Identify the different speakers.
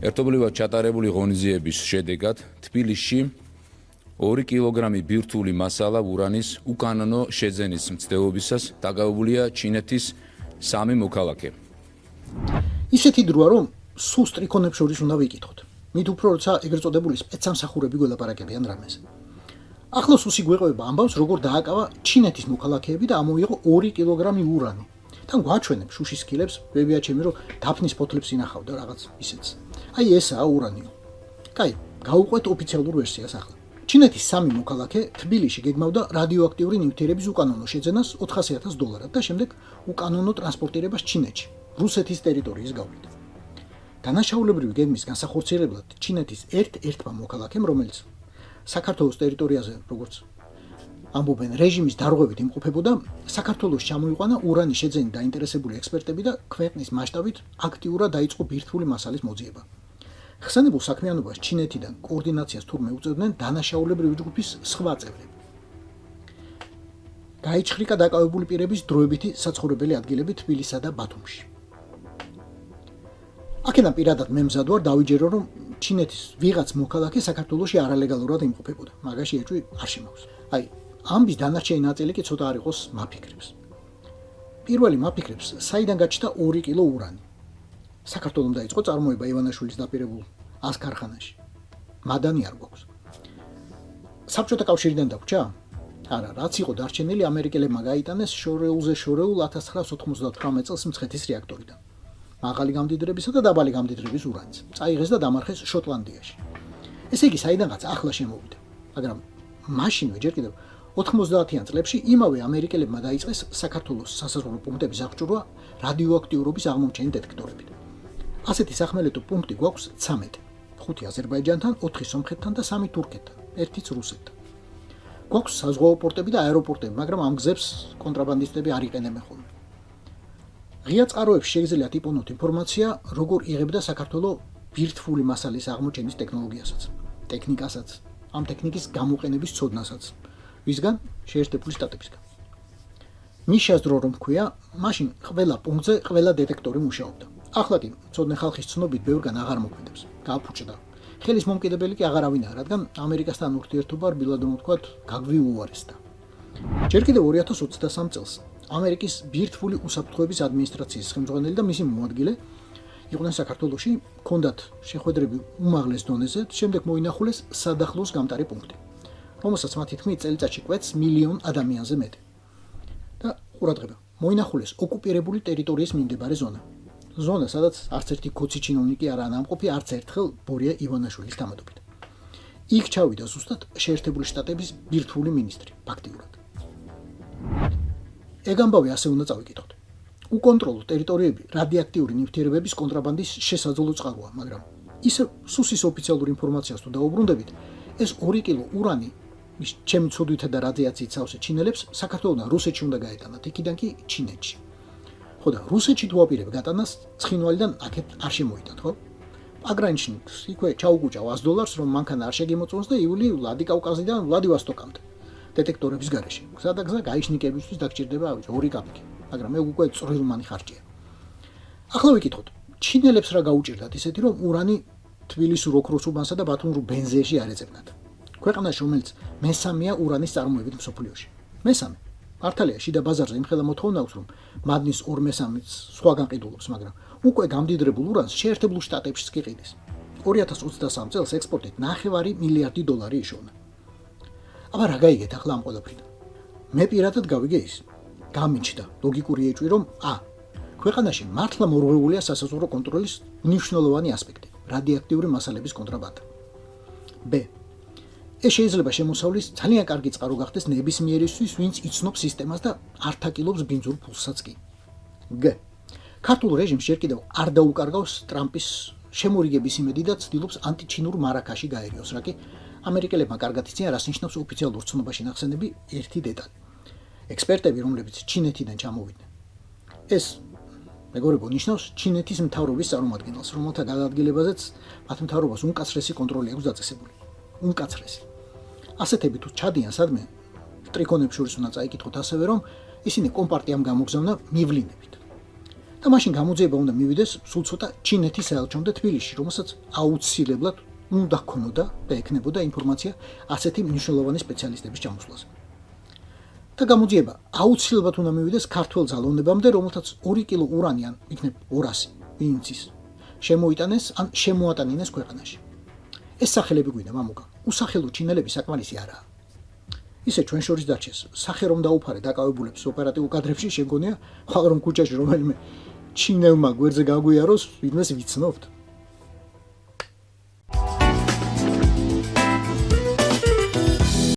Speaker 1: ერთობლივად ჩატარებული ღონისძიების შედეგად თბილისში 2 კილოგრამი ბირთვული მასალა ურანის უკანონო შეძენის მცდელობისას დაკავებულია ჩინეთის 3 მოქალაქე.
Speaker 2: ისეთი დროა, რომ სულ სტრიქონებს შორის უნდა ვიკითხოთ. მით უფრო როცა ეგრეთ წოდებული სპეცსამსახურები გველაპარაკებიან რამეზე. ახლოს უსი გვეყვება ამბავს, როგორ დააკავა ჩინეთის მოქალაქეები და ამოიღო 2 კილოგრამი ურანი. თან გვაჩვენებ შუშის სკილებს, ვებია ჩემი რომ დაფნის ფოთლებს ინახავდა რაღაც ისეც. აი ესაა ურანიო. კაი, გავუყვეთ ოფიციალურ ვერსიას ახლა. ჩინეთის 3 მოქალაქე თბილისში გეგმავდა რადიოაქტიური ნივთიერების უკანონო შეძენას $400,000 და შემდეგ უკანონო ტრანსპორტირებას ჩინეთში, რუსეთის ტერიტორიის გავლით. დანაშაულებრივი გეგმის განსახორციელებლად ჩინეთის ერთ-ერთმა მოქალაქემ, რომელიც საქართველოს ტერიტორიაზე, როგორც ამბობენ, რეჟიმის დარღვევით იმყოფებოდა, საქართველოს ჩამოიყვანა ურანის შეძენით დაინტერესებული ექსპერტები და ქვეყნის მასშტაბით აქტიურად დაიწყო ბირთვული მასალის მოძიება. ხსენებულ საქმიანობას ჩინეთიდან კოორდინაციას თურმე უწევდნენ დანაშაულებრივი ჯგუფის სხვა წევრები. გაიჩხრიკა დაკავებული პირების დროებითი საცხოვრებელი ადგილები თბილისსა და ბათუმში. აქედან პირადად მე მზად ვარ დავიჯერო, რომ ჩინეთის ვიღაც მოქალაქე საქართველოში არალეგალურად იმყოფებოდა. მაგაში ეჭვი არ შემაქვს. აი, ამბის დანარჩენი ნაწილი კი ცოტა არ იყოს მაფიქრებს. პირველი მაფიქრებს, საიდან გაჩნდა 2 კილო ურანი. საქართველოს დაიწყო წარმოება ივანაშვილის დაპირებულ ას ქარხანაში. მადანი არ გვაქვს. საბჭოთა კავშირიდან დაგვრჩა? არა, რაც იყო დარჩენილი ამერიკელებმა გაიტანეს შორეულ 1999 წელს მცხეთის რეაქტორიდან. მაღალი გამდიდრებისა და დაბალი გამდიდრების ურანიც. წაიღეს და დამარხეს შოტლანდიაში. ესე იგი, საიდანაც ახლა შემოვიდა. მაგრამ მაშინვე ჯერ კიდევ 90-იან წლებში იმავე ამერიკელებმა დაიწყეს საქართველოს სასაზღვრო პუნქტების აღჭურვა რადიოაქტიურობის აღმომჩენი დეტექტორებით. ასეთი სახმელეთო პუნქტი გვაქვს 13. 5 აზერბაიჯანთან, 4 სომხეთთან და 3 თურქეთთან, 1 რუსეთთან. გვაქვს საზღვაო პორტები და აეროპორტები, მაგრამ ამ გზებს კონტრაბანდისტები არ იყენებენ ხოლმე. ღია წყაროებში შეგიძლიათ იპოვნოთ ინფორმაცია, როგორ იღებდა საქართველოს ბირთვული მასალის აღმოჩენის ტექნოლოგიასაც, ტექნიკასაც, ამ ტექნიკის გამოყენების ცოდნასაც. ვისგან? შეერთებული შტატებისგან. მის შესაძლო რომ ქვია, მაშინ ყველა პუნქტზე ყველა დეტექტორი მუშაობდა. ახლა კი ცოდნე ხალხის ცნობით ბევრგან აღარ მოქმედებს. გააფუჭდა. ხელის მომკიდებელი კი აღარავინ არა, რადგან ამერიკასთან ურთიერთობა რბილად რომ ვთქვათ, გაგვიუარესდა. ჯერ კიდევ 2023 წელს ამერიკის ბირთვული უსაფრთხოების ადმინისტრაციის ხელმძღვანელი და მისი მოადგილე იყვნენ საქართველოში, ჰქონდათ შეხვედრები უმაღლეს დონეზე, შემდეგ მოინახულეს სადახლოს გამტარი პუნქტი, რომელსაც მათი თქმით წელიწადში კვეთს 1,000,000 ადამიანზე მეტი. და ყურადღება, მოინახულეს ოკუპირებული ტერიტორიის მიმდებარე ზონა. ზონა, სადაც არც ერთი ქოცი ჩინოვნიკი არ ანამყოფი, არც ერთხელ ბორია ივანაშვილის თამადობით. იქ ჩავიდა ზუსტად შეერთებული შტატების ბირთვული მინისტრი, ფაქტიურად. ეგ ამბავი ასე უნდა წავიკითხოთ. უკონტროლო ტერიტორიები რადიოაქტიური ნივთიერებების კონტრაბანდის შესაძლო წყაროა, მაგრამ ისე სუსის ოფიციალურ ინფორმაციას თუ დაუბრუნდებით, ეს 2 კილო ურანი მის ჩემი ცოდვითა და რადიაციით სავსე ჩინელებს საქართველოსთან რუსეთში უნდა გაეტანათ, იქიდან კი ჩინეთში. ხო და რუსეთში თუ აპირებ გატანას, ცხინვალიდან აქეთ არ შემოიტან, ხო? პაგრანჩნიკს იქვე ჩაუგუჭა $100, რომ მანქანა არ შეგემოწონს და იული ვლადიკავკაზიდან ვლადივოსტოკამდე. დეტექტორების გარეშე. გზა და გზა გაიშნიკებისთვის დაგჭირდება 2 კაპიკი, მაგრამ მე უკვე წვრილმანი ხარჯია. ახლა ვიკითხოთ, ჩინელებს რა გაუჭირდათ ისეთი, რომ ურანი თბილისურ ოქროს უბანსა და ბათუმურ ბენზეში არ ეძებნათ. ქვეყანაში, რომელიც მესამეა ურანის წარმოებით მსოფლიოში. მესამე. მართალია, შიდა ბაზარზე იმხელა მოთხოვნა აქვს, რომ მადნის 2/3-ს სხვაგან ყიდულობს, მაგრამ უკვე გამდიდრებულ ურანს შეერთებულ შტატებშიც კი ყიდის. 2023 წელს ექსპორტით $9 მილიარდი იშოვნა. აბა რა გაიგეთ ახლა ამ ყველაფრიდან? მე პირადად გავიგე ის. გამიჩნდა ლოგიკური ეჭვი, რომ ქვეყანაში მართლა მორღვეულია სასაზღვრო კონტროლის მნიშვნელოვანი ასპექტი, რადიოაქტიური მასალების კონტრაბანდა. ბ. ეს შეიძლება შემოსავლის ძალიან კარგი წყარო გახდეს ნებისმიერისთვის, ვინც იცნობს სისტემას და არ თაკილობს ბინძურ ფულსაც კი. გ. ქართულ რეჟიმს ჯერ კიდევ არ დაუკარგავს ტრამპის შემორიგების იმედი და ცდილობს ანტიჩინურ მარაკაში გაერიოს, რა კი ამერიკელებმა კარგად იციან, რას ნიშნავს ოფიციალურ ცნობაში ნახსენები ერთი დეტალი. ექსპერტები, რომლებიც ჩინეთიდან ჩამოვიდნენ. ეს მეგობრებო ნიშნავს ჩინეთის მთავრობის წარმომადგენელს, რომელთა გადაადგილებაზეც მათ მთავრობას უმკაცრესი კონტროლი აქვს დაწესებული. უმკაცრესი. ასეთები თუ ჩადიან სადმე, ტრიქონებს შორის უნდა წაიკითხოთ ასევე, რომ ისინი კომპარტიამ გამოგზავნა მივლინებით. და მაშინ გამოძიება უნდა მივიდეს სულ ცოტა ჩინეთის საელჩომდე თბილისში, რომელსაც აუცილებლად უნდა ქონოდა და ექნებოდა ინფორმაცია ასეთი მნიშვნელოვანი სპეციალისტების ჩამოსვლაზე. და გამოძიება აუცილებლად უნდა მივიდეს ქართველ ძალოვნებამდე, რომელთაც 2 კილო ურანი ან იქნებ 200 ვინც ის შემოიტანეს ან შემოატანინეს ქვეყანაში. ეს სახელები გვინდა, მამუკა. უსახელო ჩინელები საკმარისი არაა. ისე ჩვენ შორის დარჩეს, სახე რომ დაუფარე დაკავებულებს ოპერატიულ კადრებში, შეგონია, ხვალ რომ ქუჩაში რომელიმე ჩინელმა გვერდზე გაგვიაროს, ვინმეს ვიცნობთ.